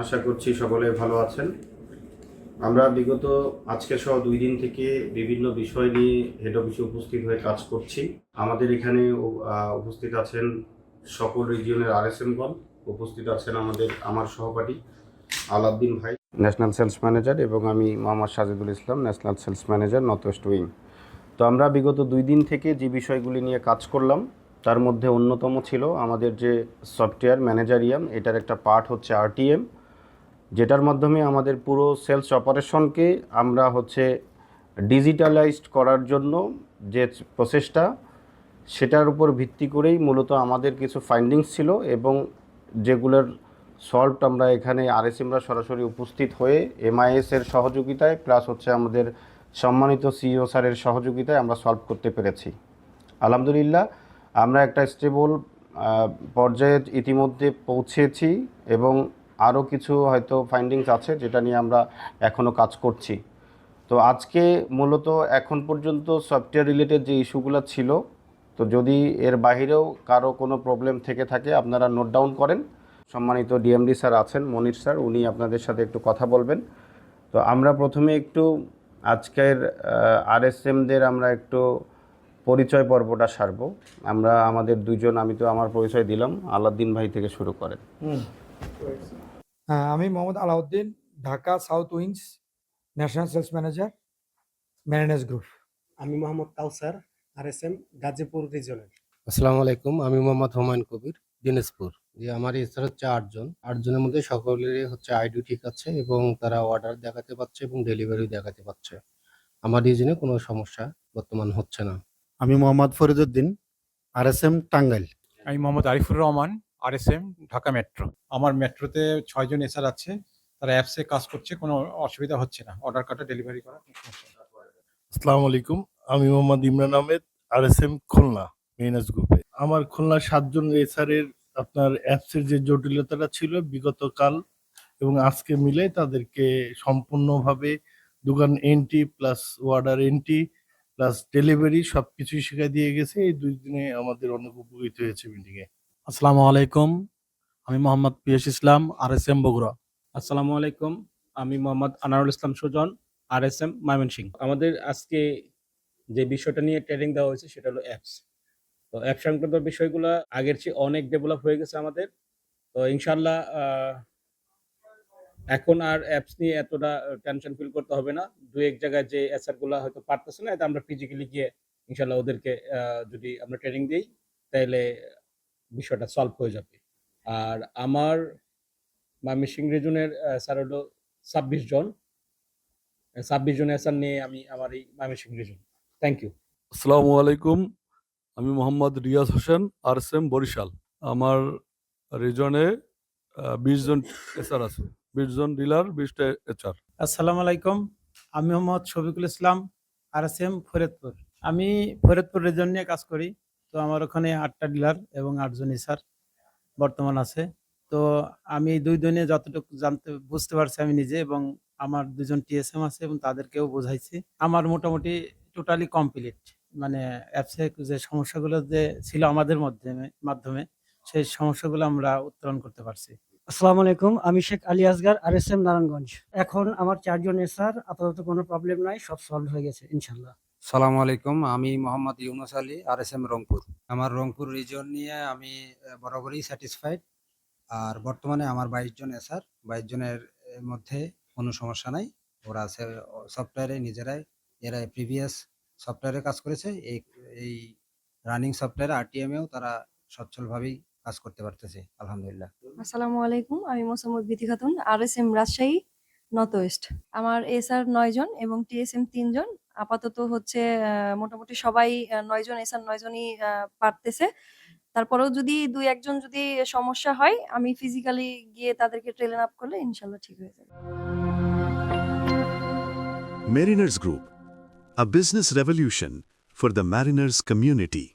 আশা করছি সকলে ভালো আছেন। আমরা বিগত আজকে সহ 2 দিন থেকে বিভিন্ন বিষয় নিয়ে হেড অফিসে উপস্থিত হয়ে কাজ করছি। আমাদের এখানে উপস্থিত আছেন সকল রিজিয়নের আরএসএমগণ, উপস্থিত আছেন আমার সহপাঠী আলাউদ্দিন ভাই, ন্যাশনাল সেলস ম্যানেজার, এবং আমি Mohammad Sajidul Islam, national sales manager, north west wing. তো আমরা বিগত 2 দিন থেকে যে বিষয়গুলি নিয়ে কাজ করলাম তার মধ্যে অন্যতম ছিল আমাদের যে সফটওয়্যার ম্যানেজারিয়াম, এটার একটা পার্ট হচ্ছে আরটিএম, যেটার মাধ্যমে আমাদের পুরো সেলস অপারেশনকে আমরা ডিজিটালাইজড করার জন্য যে প্রসেসটা, সেটার উপর ভিত্তি করেই মূলত আমাদের কিছু ফাইন্ডিংস ছিল, এবং যেগুলোর সলভ আমরা এখানে আরএসএমরা সরাসরি উপস্থিত হয়ে এমআইএস এর সহযোগিতায় প্লাস আমাদের সম্মানিত সিইও স্যারের সহযোগিতায় আমরা সলভ করতে পেরেছি। আলহামদুলিল্লাহ, আমরা একটা স্টেবল পর্যায়ে ইতিমধ্যে পৌঁছেছি, এবং আরও কিছু হয়তো ফাইন্ডিংস আছে যেটা নিয়ে আমরা এখনও কাজ করছি। তো আজকে মূলত এখন পর্যন্ত সফটওয়্যার রিলেটেড যে ইস্যুগুলো ছিল, তো যদি এর বাহিরেও কারো কোনো প্রবলেম থেকে থাকে আপনারা নোট ডাউন করেন। সম্মানিত ডিএমডি স্যার আছেন, মনির স্যার, উনি আপনাদের সাথে একটু কথা বলবেন। তো আমরা প্রথমে একটু আজকের আরএসএমদের আমরা একটু পরিচয় পর্বটা সারবো। আমরা আমাদের দুইজন, আমি তো আমার পরিচয় দিলাম, আলাউদ্দিন ভাই থেকে শুরু করেন। আমি Mohammad Alauddin, Dhaka south wings national sales manager, ম্যারিনেজ গ্রুপ। আমি মোহাম্মদ কাউসার, আরএসএম গাজীপুর রিজনের। আসসালামু আলাইকুম, আমি মোহাম্মদ হুমায়ুন কবির, দিনাজপুর। আমার স্যার হচ্ছে 8 জন। 8 জনের মধ্যে সকলেরই আইডি ঠিক আছে এবং তারা অর্ডার দেখাতে পারছে এবং ডেলিভারি দেখাতে পারছে। আমার রিজনে কোনো সমস্যা বর্তমান হচ্ছে না। আমি মোহাম্মদ ফরিদউদ্দিন, আরএসএম টাঙ্গাইল। আমি মোহাম্মদ আরিফুর রহমান, আরএসএম ঢাকা মেট্রো। আমার মেট্রোতে 6 জন এসআর আছে, তারা অ্যাপসে কাজ করছে, কোনো অসুবিধা হচ্ছে না, অর্ডার কাটা ডেলিভারি করা। আসসালামু আলাইকুম, আমি মোহাম্মদ ইমরান আহমেদ, আরএসএম খুলনা মেইনাস গ্রুপে। আমার খুলনা 7 জন রেসারের আপনার অ্যাপসের যে জটিলতাটা ছিল বিগত কাল এবং আজকে মিলে তাদেরকে সম্পূর্ণভাবে দোকান entry plus order entry plus delivery সবকিছুই শিখাই দিয়ে গেছে। এই 2 দিনে আমাদের অনেক উপকৃত হয়েছে মিটিংয়ে। আসসালামু আলাইকুম, আমি মোহাম্মদ পিয়াস ইসলাম, আরএসএম বগুড়া। আসসালামু আলাইকুম, আমি মোহাম্মদ আনারুল ইসলাম সুজন, আরএসএম ময়মনসিংহ। আমাদের আজকে যে বিষয়টা নিয়ে ট্রেনিং দেওয়া হয়েছে সেটা হলো অ্যাপস। তো অ্যাপ সংক্রান্ত বিষয়গুলো আগের চেয়ে অনেক ডেভেলপ হয়ে গেছে আমাদের। তো ইনশাল্লাহ এখন আর অ্যাপস নিয়ে এতটা টেনশন ফিল করতে হবে না। 2-1 জায়গায় যে এসআর গুলা হয়তো পারতেছে না, এটা আমরা ফিজিক্যালি গিয়ে ইনশাল্লাহ ওদেরকে যদি আমরা ট্রেনিং দিই তাহলে বিষয়টা সলভ হয়ে যাবে। আর আমার ময়মনসিংহ রিজনের স্যার হলো 26 জন। 26 জন এসআর নিয়ে আমি আমার এই ময়মনসিংহ রিজন। Thank you. আসসালামু আলাইকুম, আমি মোহাম্মদ রিয়াজ হোসেন, আরএসএম বরিশাল। আমার রিজনে 20 জন এসআর আছে, 20 জন ডিলার, 20টা এচআর। আসসালামু আলাইকুম, আমি মোহাম্মদ শফিকুল ইসলাম, আরএসএম ফরিদপুর। আমি ফরিদপুর রিজন নিয়ে কাজ করি। তো আমার ওখানে 8টা ডিলার এবং 8 জন এসআর বর্তমান আছে। তো আমি 2 দিনে যতটুকু বুঝতে পারছি আমি নিজে, এবং আমার 2 জন টিএসএম আছে এবং তাদেরকেও বোঝাইছি। আমার মোটামুটি টোটালি কমপ্লিট, মানে অ্যাপসে যে সমস্যাগুলো যে ছিল আমাদের মাধ্যমে সেই সমস্যাগুলো আমরা উত্তরণ করতে পারছি। আসসালামু আলাইকুম, আমি শেখ আলী আসগার, আরএসএম নারায়ণগঞ্জ। এখন আমার 4 জন এসআর, আপাতত কোনো প্রবলেম নাই, সব সলভ হয়ে গেছে ইনশাল্লাহ। সালামু আলাইকুম, আমি মোহাম্মদ ইউনুস আলী, আরএসএম রংপুর। আমার রংপুর রিজন নিয়ে আমি বরাবরই স্যাটিসফাইড। আর বর্তমানে আমার 22 জন এসআর, 22 জনের মধ্যে কোনো সমস্যা নাই। ওরা আছে সফটওয়্যারে নিজেরাই, এরা প্রিভিয়াস সফটওয়্যারে কাজ করেছে, এই রানিং সফটওয়্যারে আরটিএমেও তারা সচ্ছলভাবেই কাজ করতে পারতেছে আলহামদুলিল্লাহ। আসসালামু আলাইকুম, আমি Mosammat Bithi Khatun, RSM Rajshahi north West. আমার এসআর 9 জন এবং টিএসএম 3 জন। আপাতত মোটামুটি সবাই 9 জন এসআর 9 জনই পারতেছে। তারপরেও যদি 2-1 জন যদি সমস্যা হয়, আমি ফিজিক্যালি গিয়ে তাদেরকে ট্রেন আপ করলে ইনশাল্লাহ ঠিক হয়ে যাবে। Mariners Group, a business revolution for the mariners community.